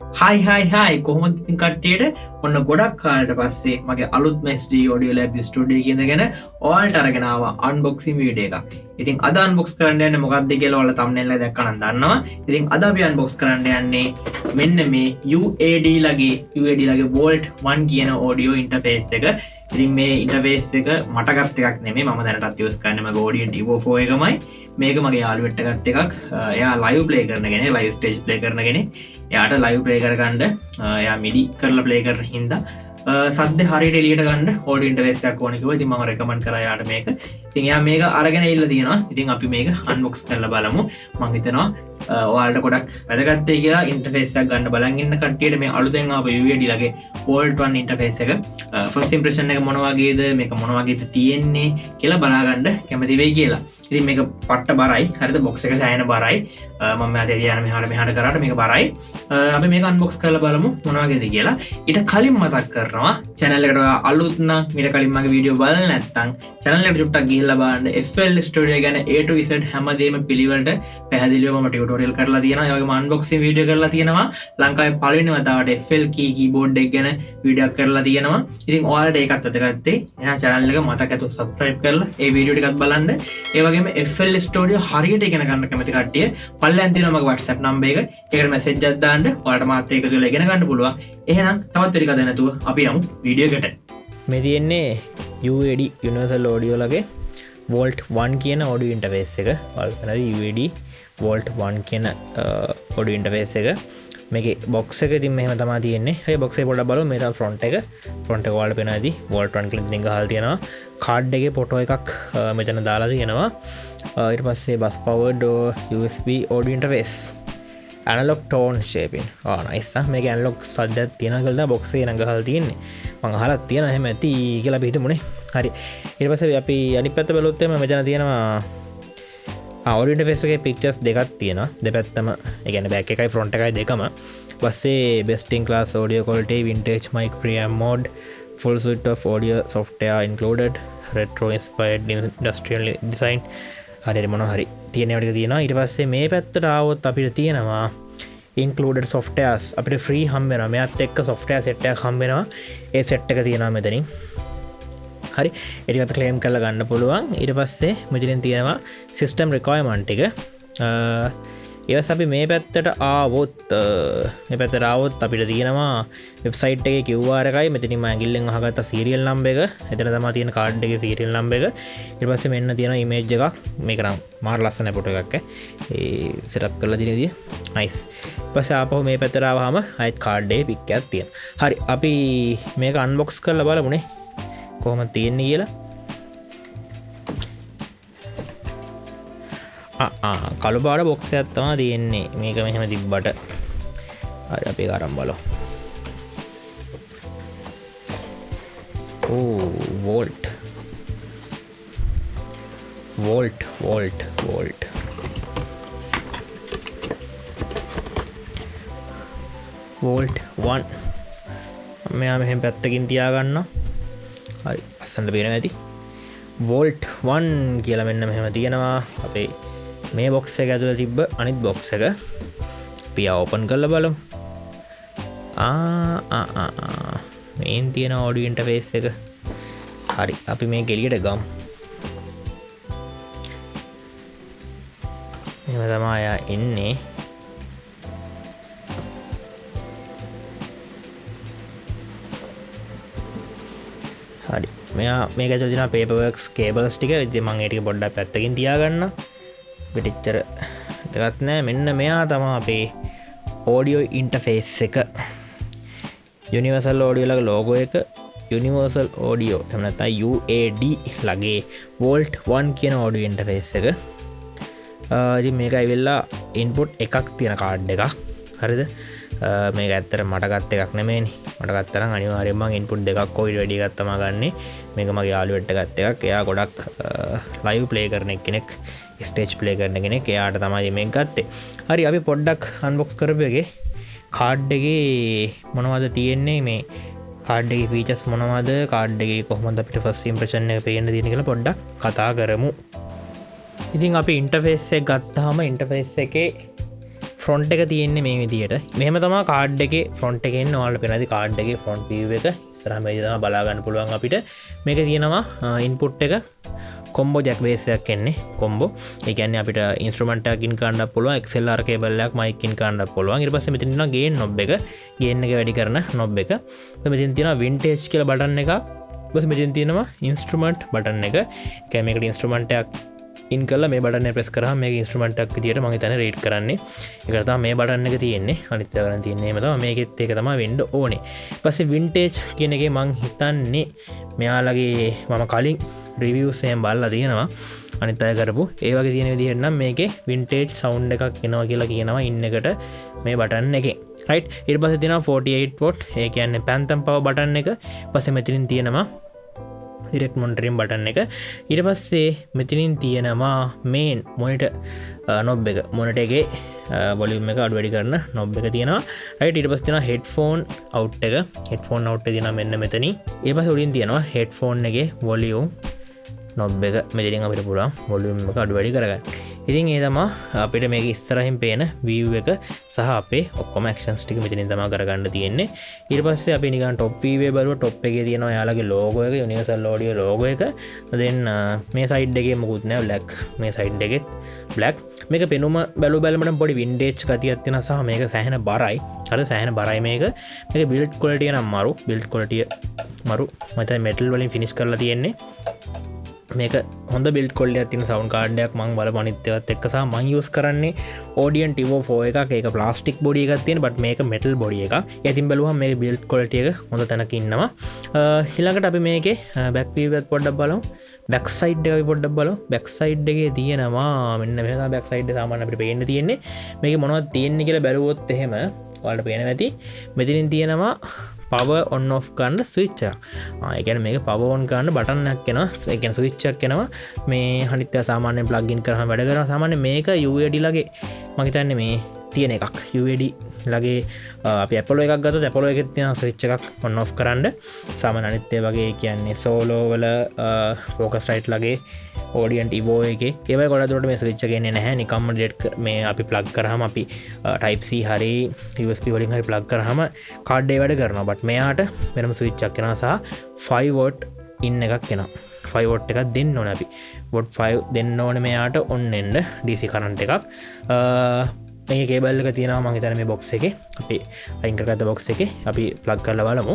හයි කොහොමද ඉතින් කට්ටියට ඔන්න ගොඩක් කාලට පස්සේ මගේ අලුත් SD audio lab studio කියනගෙන ඔයාලට අරගෙන ආවා unboxing video එකක්. ඉතින් අද unbox කරන්න යන්නේ මොකක්ද කියලා ඔයාලා thumbnail එක දැක්කම දන්නවා. ඉතින් අද අපි unbox කරන්න යන්නේ මෙන්න මේ UAD ලගේ Volt 1 කියන audio interface එක. ඉතින් මේ interface එක මට ගත් එකක් නෙමෙයි මම දැනටත් use කරන්නේ මගේ Audio Evo 4 එකමයි. මේක මගේ යාළුවෙක්ට ගත් එකක්. එයා live play කරන කෙනෙක්, live stage play කරන කෙනෙක්. එයාට live play කරගන්න එයා MIDI කරලා play කරන හින්දා සද්ද හරියට එළියට ගන්න audio interface එකක් ඕන කිව්වා. ඉතින් මම recommend කරා එයාට මේක. ඉතින් එයා මේක අරගෙන ඉල්ල තියෙනවා. ඉතින් අපි මේක unbox කරලා බලමු. මම හිතනවා ඔයාලට ගොඩක් වැදගත් වෙයි කියලා interface එකක් ගන්න බලන් ඉන්න කට්ටියට මේ අලුතෙන් ආපු UAD ලගේ Volt 1 interface එක first impression එක මොන වගේද මේක මොන වගේද තියෙන්නේ කියලා බලා ගන්න කැමති වෙයි කියලා. ඉතින් මේක පට්ට බරයි. හරිද? box එක සෑහෙන බරයි. මම අද යන මෙහාට කරාට මේක බරයි. අපි මේක unbox කරලා බලමු මොන වගේද කියලා. ඊට කලින් මතක් කරනවා channel එකට ඔයා අලුත් නම් ඊට කලින් මගේ වීඩියෝ බලලා නැත්නම් channel එකට චුට්ටක් ගිහිල්ලා බලන්න. FL Studio ගැන A to Z හැමදේම පිළිවෙලට පැහැදිලිව මම ටියුටෝරියල් කරලා තියෙනවා. ඒ වගේම unboxing වීඩියෝ කරලා තියෙනවා. ලංකාවේ පළවෙනි වතාවට FL keyboard එක ගැන වීඩියෝ කරලා තියෙනවා. ඉතින් ඔයාලට ඒකත් වැදගත්. එහා channel එක මතක ඇතුව subscribe කරලා ඒ වීඩියෝ ටිකත් බලන්න. ඒ වගේම FL Studio හරියට ඉගෙන ගන්න කැමති කට්ටිය පල්ලෙන් තියෙනවා මගේ WhatsApp number එක. ඒකට message එකක් දාන්න. ඔයාලට මාත් එක්ක දුවලා ඉගෙන ගන්න පුළුවන්. එහෙනම් තවත් ටිකක් දැන නැතුව අපි යමු වීඩියෝ එකට. මේ තියෙන්නේ UAD Universal Audio ලගේ Volt 1 කියන audio interface එක. ඔයාලට UAD Volt 1 කියන audio interface එක. මේකේ box එක ඉතින් මෙහෙම තමයි තියෙන්නේ. ඒ box එක පොඩ්ඩක් බලමු. මේ තමයි front එක. front එක ඔයාලට පේනවා ඇති. Volt 1 කියලා ඉතින් ගහලා තියෙනවා. card එකේ photo එකක් මෙතන දාලා තියෙනවා. ඊට පස්සේ bus powered USB audio interface. Analog tone shaping. nice. මේකේ analog සද්දයක් තියෙනවා කියලා තමයි box එකේ නම් ගහලා තියෙන්නේ. මම අහලා තියෙනවා එහෙම ඇති කියලා අපි හිතමුනේ. හරි. ඊට පස්සේ අපි අනිත් පැත්ත බලුවොත් එimhe මෙතන තියෙනවා audio interface එකේ pictures දෙකක් තියෙනවා. දෙපැත්තම ඒ කියන්නේ back එකයි front එකයි දෙකම. පස්සේ best in class audio quality, vintage mic, preamp mode, full suite of audio software included, retro inspired industrial design. හරි මොනවා හරි තියෙනවා ටික තියෙනවා. ඊට පස්සේ මේ පැත්තට ආවොත් අපිට තියෙනවා included softwares අපිට free හම්බ වෙනවා. මෙයාත් එක්ක software set එකක් හම්බ වෙනවා. ඒ set එක තියෙනවා මෙතනින්. හරි ඒක අපිට claim කරලා ගන්න පුළුවන්. ඊට පස්සේ මෙතනින් තියෙනවා system requirement එක. ඊවස් අපි මේ පැත්තට ආවොත් අපිට තියෙනවා වෙබ්සයිට් එකේ QR එකයි. මෙතනින් මම ඇඟිල්ලෙන් අහගත්ත serial number එක. එතන තමයි තියෙන card එකේ serial number එක. ඊට පස්සේ මෙන්න තියෙනවා image එකක්. මේක නම් මාර ලස්සන ෆොටෝ එකක් ඒ setup කරලා තියෙන විදිය. nice. ඊට පස්සේ ආපහු මේ පැත්තට ආවහම ආයෙත් card එකේ pic එකක් තියෙනවා. හරි අපි මේක unbox කරලා බලමුනේ. කොහොමද තියෙන්නේ කියලා. කළු පාට බොක්ස් එකක් තමයි තියෙන්නේ. මේක මෙහෙම තිබ්බට. හරි අපි ඒක අරන් බලමු. Volt Volt 1 මෙයා මෙහෙම පැත්තකින් තියාගන්නවා. හරි අස්සන්න පේනවා ඇති. Volt 1 කියලා මෙන්න මෙහෙම තියෙනවා. අපේ මේ box එක ඇතුළේ තිබ්බ අනිත් box එක අපි ඕපන් කරලා බලමු. මේන් තියෙන audio interface එක. හරි අපි මේක එළියට ගමු. මෙහෙම තමයි ආ එන්නේ. හරි මෙයා මේක ඇතුළේ තියෙන paperworks cables ටික. ඉතින් මම ඒ ටික පොඩ්ඩක් පැත්තකින් තියාගන්න. පිටිච්චර දෙකක් නෑ. මෙන්න මෙයා තමයි අපේ audio interface එක. Universal Audio ලගේ logo එක. Universal Audio එහෙම නැත්නම් UAD ලගේ Volt 1 කියන audio interface එක. ඉතින් මේක ඇවිල්ලා input එකක් තියෙන card එකක්. හරිද? මේක ඇත්තට මට ගත්ත එකක් නෙමෙයිනේ. මට ගත්තා නම් අනිවාර්යයෙන්ම මම input දෙකක් කොයි වැඩි එකක් තමයි ගන්නෙ. මේක මගේ යාළුවෙක්ට ගත්ත එකක්. එයා ගොඩක් live play කරන කෙනෙක්, stage play කරන කෙනෙක්. එයාට තමයි මේක ගත්තේ. හරි අපි පොඩ්ඩක් unbox කරපු එකේ card එකේ මොනවද තියෙන්නේ, මේ card එකේ features මොනවද, card එකේ කොහොමද අපිට first impression එක පේන්න තියෙන්නේ කියලා පොඩ්ඩක් කතා කරමු. ඉතින් අපි interface එක ගත්තාම interface එකේ ෆ්‍රොන්ට් එක තියෙන්නේ මේ විදියට මෙහම තම කාඩ් එක ෆ්‍රොන්ට් එකෙන් ඔයාලට පෙනති කාඩ් එක ෆ්‍රොන්ට් වීව් එක ඉස්සරහම තම බලාගන්න පුළුවන් අපිට මේක තියෙනවා ඉන්පුට් එක කොම්බෝ ජැක් බේසයක් එන්නේ කොම්බෝ ඒ කියන්නේ අපිට ඉන්ස්ට්‍රුමන්ට් එකකින් ගන්න පුළුවන් XLR කේබල් එකක් මයික් එකකින් ගන්න පුළුවන් ඊට පස්සේ මෙතන තියෙනවා ගේන් නොබ් එක ගේන් එක වැඩි කරන නොබ් එක මෙතන තියෙනවා වින්ටේජ් කියලා බටන් එකක් ඊට පස්සේ මෙතන තියෙනවා ඉන්ස්ට්‍රුමන්ට් බටන් එක ඒ කියන්නේ මේකට ඉන්ස්ට්‍රුමන්ට් එකක් ඉන් කල්ලා මේ බටන් ප්‍රෙස් කරාම මේ ඉන්ස්ට්‍රුමන්ට් එකක් විදියට මම හිතන්නේ රේට් කරන්නේ ඒකට තමයි මේ බටන් එක තියෙන්නේ අනිත් ඒවා ගන්න තියෙන්නේ එහෙම තමයි මේකෙත් ඒක තමයි වෙන්න ඕනේ ඊට පස්සේ වින්ටේජ් කියන එකේ මම හිතන්නේ මෙයාලගේ මම කලින් රිවිව්ස් එහෙම බලලා තියෙනවා අනිත් අය කරපු ඒ වගේ තියෙන විදිහට නම් මේකේ වින්ටේජ් සවුන්ඩ් එකක් එනවා කියලා කියනවා ඉන්න එකට මේ බටන් එකේ රයිට් ඊට පස්සේ තියෙනවා 48 වොට් ඒ කියන්නේ පැන්තම් පවර් බටන් එක ඊපස්සේ මෙතනින් තියෙනවා ඩිරෙක්ට් මොනිටරින් බටන් එක ඊට පස්සේ මෙතනින් තියෙනවා මේන් මොනිටර් නොබ් එක මොනිටර් එකේ වොලියුම් එක අඩු වැඩි කරන නොබ් එක තියෙනවා රයිට් ඊට පස්සේ තියෙනවා හෙඩ්ෆෝන් අවුට් එක හෙඩ්ෆෝන් අවුට් එක තියෙනවා මෙන්න මෙතනින් ඊට පස්සේ උඩින් තියෙනවා හෙඩ්ෆෝන් එකේ වොලියුම් නොබ් එක මෙතනින් අපිට පුළුවන් වොලියුම් එක අඩු වැඩි කරගන්න ඉතින් ඒ තමයි අපිට මේක ඉස්සරහින් පේන view එක සහ අපේ ඔක්කොම actions ටික මෙතනින් තමයි කරගන්න තියෙන්නේ ඊට පස්සේ අපි නිකන් top view එක බලුවා top එකේ තියෙනවා යාළගේ logo එක universal audio logo එක then මේ side එකේ මොකුත් නැහැ black මේ side එකෙත් black මේක පෙනුම බැලුවම පොඩි vintage ගතියක් තියෙනවා සහ මේක සෑහෙන බරයි අර සෑහෙන බරයි මේක build quality නම් මරු build quality මරු මත metal වලින් finish කරලා තියෙන්නේ මේක හොඳ බිල්ඩ් කොල්ඩයක් තියෙන සවුන්ඩ් කාඩ් එකක් මම බලපු අනිත් ඒවාත් එක්ක සහ මම යූස් කරන්නේ Odeon Tivo 4 එකක් ඒක ප්ලාස්ටික් බොඩි එකක් තියෙන බට් මේක මෙටල් බොඩි එකක්. ඉතින් බලුවම මේක බිල්ඩ් ක්වොලිටි එක හොඳ තැනක ඉන්නවා. ඊළඟට අපි මේකේ බෑක් වීව් එකත් පොඩ්ඩක් බලමු. බෑක් සයිඩ් එක අපි පොඩ්ඩක් බලමු. බෑක් සයිඩ් එකේ තියෙනවා මෙන්න මෙහෙම තමයි බෑක් සයිඩ් එක සාමාන්‍ය අපිට පේන්න තියෙන්නේ. මේකේ මොනවද තියෙන්නේ කියලා බැලුවොත් එහෙම ඔයාලට පේනවා ඇති. මෙතනින් තියෙනවා power on off කරන්න ස්විච් එක. ඒ කියන්නේ මේක power on කරන්න බටන් එකක් එනවා. ඒ කියන්නේ ස්විච් එකක් එනවා. මේ අනිත් ඒවා සාමාන්‍යයෙන් plug in කරාම වැඩ කරනවා. සාමාන්‍යයෙන් මේක UAD ලගේ මම හිතන්නේ මේ තියෙන එකක්. UAD ලගේ අපි Apollo එකක් ගත්තොත් Apollo එකේ තියෙන ස්විච් එකක් on off කරන්න. සාමාන්‍ය අනිත් ඒ වගේ කියන්නේ solo වල Focusrite ලගේ Odeon Tivo එකේ ඒ වගේ ගොඩක් දුරට මේ ස්විච් එක එන්නේ නැහැ. නිකම්ම ඩිරෙක්ට් මේ අපි plug කරාම අපි type C හරි USB වලින් හරි plug කරාම කාඩ් එක වැඩ කරනවා. බට් මෙයාට වෙනම ස්විච් එකක් එනවා සහ 5 watt ඉන් එකක් එනවා. 5 watt එකක් දෙන්න ඕනේ අපි. watt 5 දෙන්න ඕනේ මෙයාට on එන්න DC current එකක්. මේ කේබල් එක තියෙනවා මම හිතන්නේ මේ box එකේ. අපි අයින් කරගත්ත box එකේ අපි plug කරලා බලමු.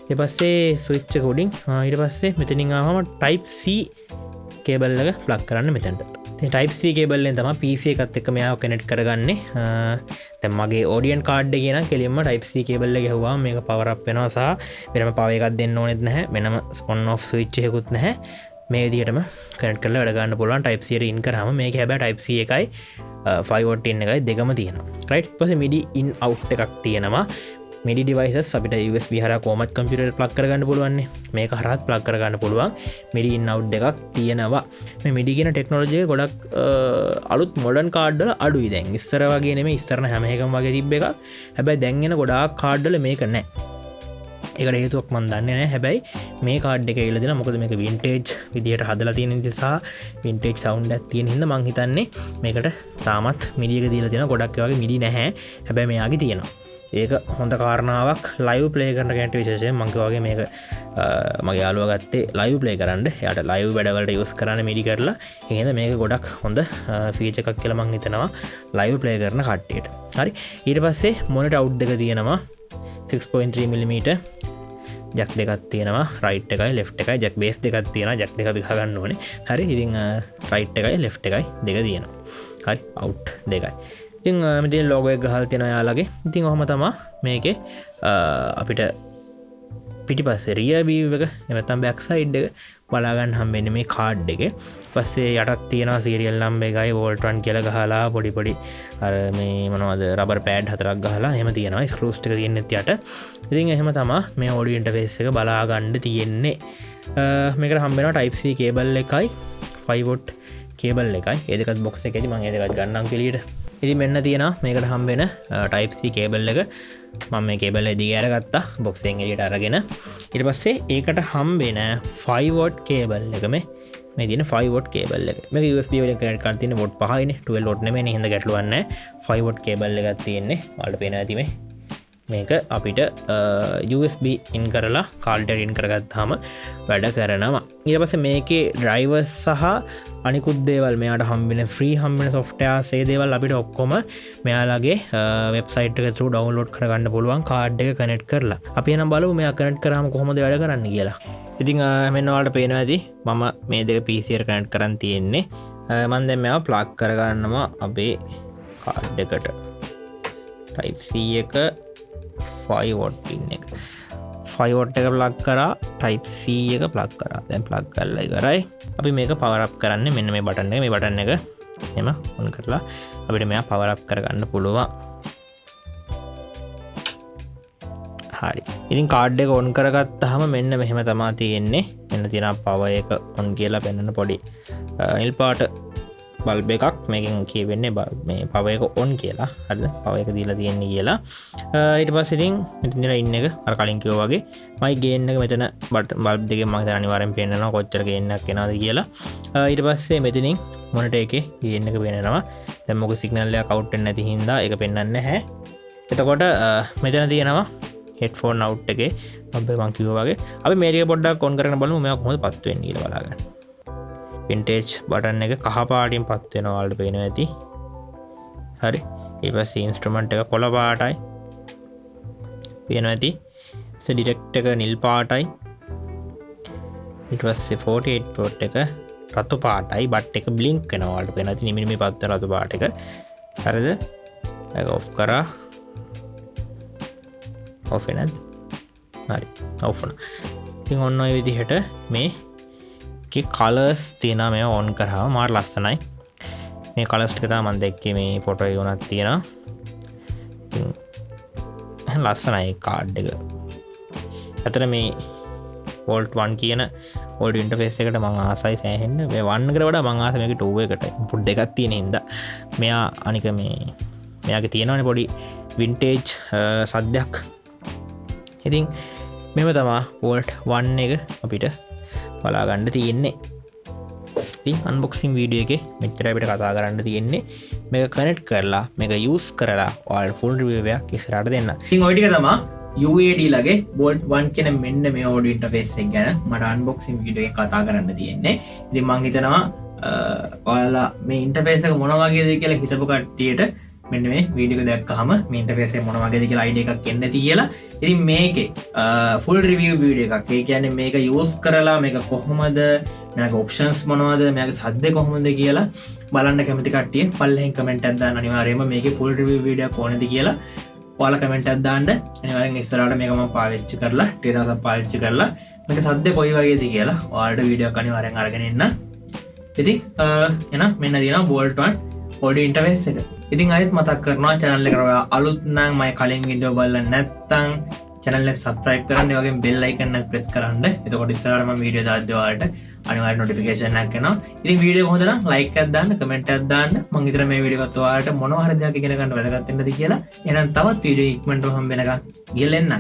ඊට පස්සේ ස්විච් එක උඩින් ඊට පස්සේ මෙතනින් ආවම type C කේබල් එක ප්ලග් කරන්න මෙතැන්ට ටයිප් C කේබල්ලෙන් තම PC එකත් එක්ක මෙයාව කනෙට් කරගන්නේ දැන් මගේ Odeon කාඩ් එකේ නම් කෙලින්ම type C කේබල් එක ගැහුවාම මේක power up වෙනවා සහ වෙනම power එකක් දෙන්න ඕනෙත් නැහැ වෙනම on off switch එකකුත් නැහැ මේ විදිහටම කනෙක්ට් කරලා වැඩ ගන්න පුළුවන් type C එකට ඉන් කරාම මේක හැබැයි type C එකයි 5 watt in එකයි දෙකම තියෙනවා right ඊට පස්සේ MIDI in out එකක් තියෙනවා MIDI devices අපිට USB හරහා කොහොමද කම්පියුටර් ප්ලග් කරගන්න පුළුවන් මේක හරහාත් ප්ලග් කරගන්න පුළුවන් MIDI in out දෙකක් තියෙනවා මේ MIDI කියන ටෙක්නොලොජි එක ගොඩක් අලුත් මොඩර්න් කාඩ් වල අඩුයි දැන් ඉස්සර වගේ නෙමෙයි ඉස්සරන හැම එකම වගේ තිබ්බ එකක් හැබැයි දැන් එන ගොඩාක් කාඩ් වල මේක නැහැ ඒකට හේතුවක් මම දන්නේ නැහැ හැබැයි මේ කාඩ් එක ඇවිල්ලා දෙනවා මොකද මේක වින්ටේජ් විදියට හදලා තියෙන නිසා වින්ටේජ් සවුන්ඩ් එකක් තියෙන හින්දා මම හිතන්නේ මේකට තාමත් MIDI එක දීලා තියෙනවා ගොඩක් ඒ වගේ MIDI නැහැ හැබැයි මෙයාගේ තියෙනවා ඒක හොඳ කාරණාවක් ලයිව් ප්ලේ කරන කෙනෙක්ට විශේෂයෙන් මම වගේ මේක මගේ යාළුවා ගත්තේ ලයිව් ප්ලේ කරන්න. එයාට ලයිව් වැඩවලට යූස් කරන්න MIDI කරලා. ඒ හින්දා මේක ගොඩක් හොඳ ෆීචර් එකක් කියලා මම හිතනවා ලයිව් ප්ලේ කරන කට්ටියට. හරි. ඊට පස්සේ මොනිටර් අවුට් දෙක තියෙනවා 6.3mm ජැක් දෙකක් තියෙනවා රයිට් එකයි ලෙෆ්ට් එකයි ජැක් බේස් දෙකක් තියෙනවා ජැක් දෙක අපි ගහගන්න ඕනේ. හරි. ඉතින් රයිට් එකයි ලෙෆ්ට් එකයි දෙක තියෙනවා. හරි. අවුට් දෙකයි. ඉතින් මෙතන ලෝගෝ එක ගහලා තියෙනවා යාළගේ. ඉතින් ඔහම තමයි මේකේ අපිට පිටිපස්සේ රියර් view එක නැත්නම් බෑක් සයිඩ් එක බලා ගන්න හම්බෙන්නේ මේ කාඩ් එකේ. පස්සේ යටත් තියෙනවා සීරියල් නම්බර් එකයි වෝල්ට් 1 කියලා ගහලා පොඩි අර මේ මොනවද රබර් පෑඩ් හතරක් ගහලා එහෙම තියෙනවා. ස්ක්‍රූස් ටික තියෙනෙත් යට. ඉතින් එහෙම තමයි මේ ඔඩියෝ ඉන්ටර්ෆේස් එක බලා ගන්න තියෙන්නේ. මේකට හම්බ වෙනවා type C කේබල් එකයි 5 watt කේබල් එකයි. ඒ දෙකත් box එකේදී මම ඒ දෙකත් ගන්නම් කෙලියට. ඉතින් මෙන්න තියෙනවා මේකට හම්බෙන type C කේබල් එක මම මේ කේබල් එක දිග අරගත්තා box එකෙන් එළියට අරගෙන ඊට පස්සේ ඒකට හම්බෙන 5 watt කේබල් එක මේ මේ තියෙන 5 watt කේබල් එක. මේක USB වලින් කනෙක්ට් කරලා තියෙන watt 5නේ 12 watt නෙමෙයි හින්දා ගැටලුවක් නැහැ. 5 watt කේබල් එකක් තියෙන්නේ. ඔයාලට පේනවා ඇති මේක අපිට USB ඉන් කරලා කාල්ට ඉන් කරගත්තාම වැඩ කරනවා. ඊට පස්සේ මේකේ ඩ්‍රයිවර්ස් සහ අනිකුත් දේවල් මෙයාට හම්බෙන ෆ්‍රී හම්බෙන softwares ඒ දේවල් අපිට ඔක්කොම මෙයාලගේ වෙබ්සයිට් එක through download කරගන්න පුළුවන් කාඩ් එක කනෙක්ට් කරලා. අපි එනම් බලමු මෙයා කනෙක්ට් කරාම කොහොමද වැඩ කරන්නේ කියලා. ඉතින් මෙන්න ඔයාලට පේනවා ඇති මම මේ දෙක PC එකට කනෙක්ට් කරන් තියෙන්නේ. මම දැන් මේවා ප්ලග් කරගන්නවා අපේ කාඩ් එකට. type C එක 5 watt pin එක 5 watt එක ප්ලග් කරා type C එක ප්ලග් කරා දැන් ප්ලග් කරලා ඉවරයි අපි මේක power up කරන්නේ මෙන්න මේ බටන් එක එහෙම ඔන් කරලා අපිට මේක power up කරගන්න පුළුවන් හරි ඉතින් කාඩ් එක ඔන් කරගත්තාම මෙන්න මෙහෙම තමයි තියෙන්නේ මෙන්න තියෙනවා power එක ඔන් කියලා පෙන්වන පොඩි නිල් පාට බල්බ් එකක් මේකෙන් කියවෙන්නේ මේ power එක on කියලා හරිද power එක දීලා තියෙන්නේ කියලා ඊට පස්සේ ඉතින් මෙතන දින ඉන්න එක අර කලින් කිව්වා වගේ මයි ගේන් එක මෙතන බල්බ් දෙකෙන් මම හිතන අනිවාර්යෙන් පේන්නනවා කොච්චර ගේන් එකක් එනවද කියලා ඊට පස්සේ මෙතනින් මොනිටර් එකේ ගේන් එක පේනවා දැන් මොකද සිග්නල් එකක් අවුට් වෙන්නේ නැති හින්දා ඒක පෙන්වන්නේ නැහැ එතකොට මෙතන තියෙනවා headphone out එකේ මම කිව්වා වගේ අපි මේ ටික පොඩ්ඩක් on කරගෙන බලමු මේක කොහොමද පත් වෙන්නේ කියලා බලාගන්න vintage බටන් එක කහ පාටින් පත් වෙනවා ඔයාලට පේනවා ඇති. හරි. ඊට පස්සේ ඉන්ස්ට්‍රුමන්ට් එක කොළ පාටයි. පේනවා ඇති. ඩිටෙක්ට් එක නිල් පාටයි. ඊට පස්සේ 48 පෝට් එක රතු පාටයි. බට් එක බ්ලින්ක් වෙනවා ඔයාලට පේනවා ඇති. නිමිනි පත් වෙන රතු පාට එක. හරිද? ඒක ඔෆ් කරා. ඔෆ් වෙනද? හරි. ඔෆ් වුණා. ඉතින් ඔන්න ඔය විදිහට මේ කලර්ස් තියෙනවා මේ ඔන් කරාම මාර ලස්සනයි මේ කලර්ස් ටික තමයි මම දැක්කේ මේ ෆොටෝ එක උනත් තියෙනවා ලස්සනයි කාඩ් එක අතන මේ වෝල්ට් 1 කියන ඔඩියෝ ඉන්ටර්ෆේස් එකට මම ආසයි සෑහෙන්න මේ 1 එකට වඩා මම ආසයි මේක 2 එකට ඉන්පුට් දෙකක් තියෙන හින්දා මෙයා අනික මේ මෙයාගේ තියෙනවනේ පොඩි වින්ටේජ් සද්දයක් ඉතින් මෙහෙම තමයි වෝල්ට් 1 එක අපිට බලාගන්න තියෙන්නේ ඉතින් අන්බොක්සිං වීඩියෝ එකේ මෙච්චර අපිට කතා කරන්න තියෙන්නේ මේක කනෙක්ට් කරලා මේක යූස් කරලා ඔයාලට ෆුල් රිවිව් එකක් ඉස්සරහට දෙන්න. ඉතින් ওই ටික තමයි UAD ලගේ Bolt 1 කියන මෙන්න මේ ඔඩියෝ ඉන්ටර්ෆේස් එක ගැන මට අන්බොක්සිං වීඩියෝ එකේ කතා කරන්න තියෙන්නේ. ඉතින් මම හිතනවා ඔයාලා මේ ඉන්ටර්ෆේස් එක මොන වගේද කියලා හිතපු කට්ටියට මෙන්න මේ වීඩියෝ එක දැක්කහම මේ ඉන්ටර්ෆේස් එක මොන වගේද කියලා අයිඩියා එකක් එන්න ඇති කියලා. ඉතින් මේකේ ෆුල් රිවිව් වීඩියෝ එකක්. ඒ කියන්නේ මේක යූස් කරලා මේක කොහොමද මේක ඔප්ෂන්ස් මොනවද මේක සද්ද කොහොමද කියලා බලන්න කැමති කට්ටිය පල්ලෙහෙන් කමෙන්ට් එකක් දාන්න අනිවාර්යයෙන්ම මේකේ ෆුල් රිවිව් වීඩියෝ එකක් ඕනේද කියලා ඔයාලා කමෙන්ට් එකක් දාන්න අනිවාර්යෙන් ඉස්සරහට මේක මම පාවිච්චි කරලා ටික දවසක් පාවිච්චි කරලා මේක සද්ද කොයි වගේද කියලා ඔයාලට වීඩියෝ එකක් අනිවාර්යෙන් අරගෙන එන්න. ඉතින් එහෙනම් මෙන්න තියෙනවා Bolt 1 ඔඩියෝ ඉන්ටර්ෆේස් එක. ඉතින් අයත් මතක් කරනවා channel එකට ඔයා අලුත් නම් මම කලින් වීඩියෝ බලලා නැත්නම් channel එක subscribe කරන්න ඒ වගේම bell icon එක press කරන්න. එතකොට ඉස්සරහට මම වීඩියෝ දාද්දී ඔයාලට අනිවාර්ය notification එකක් එනවා. ඉතින් වීඩියෝ කොහොමද නම් like එකක් දාන්න, comment එකක් දාන්න. මම හිතන මේ වීඩියෝ එකත් ඔයාලට මොනවා හරි දෙයක් ඉගෙන ගන්න වැදගත් වෙන්නද කියලා. එහෙනම් තවත් වීඩියෝ ඉක්මනට හම්බ වෙනකන් ගිහලා එන්න.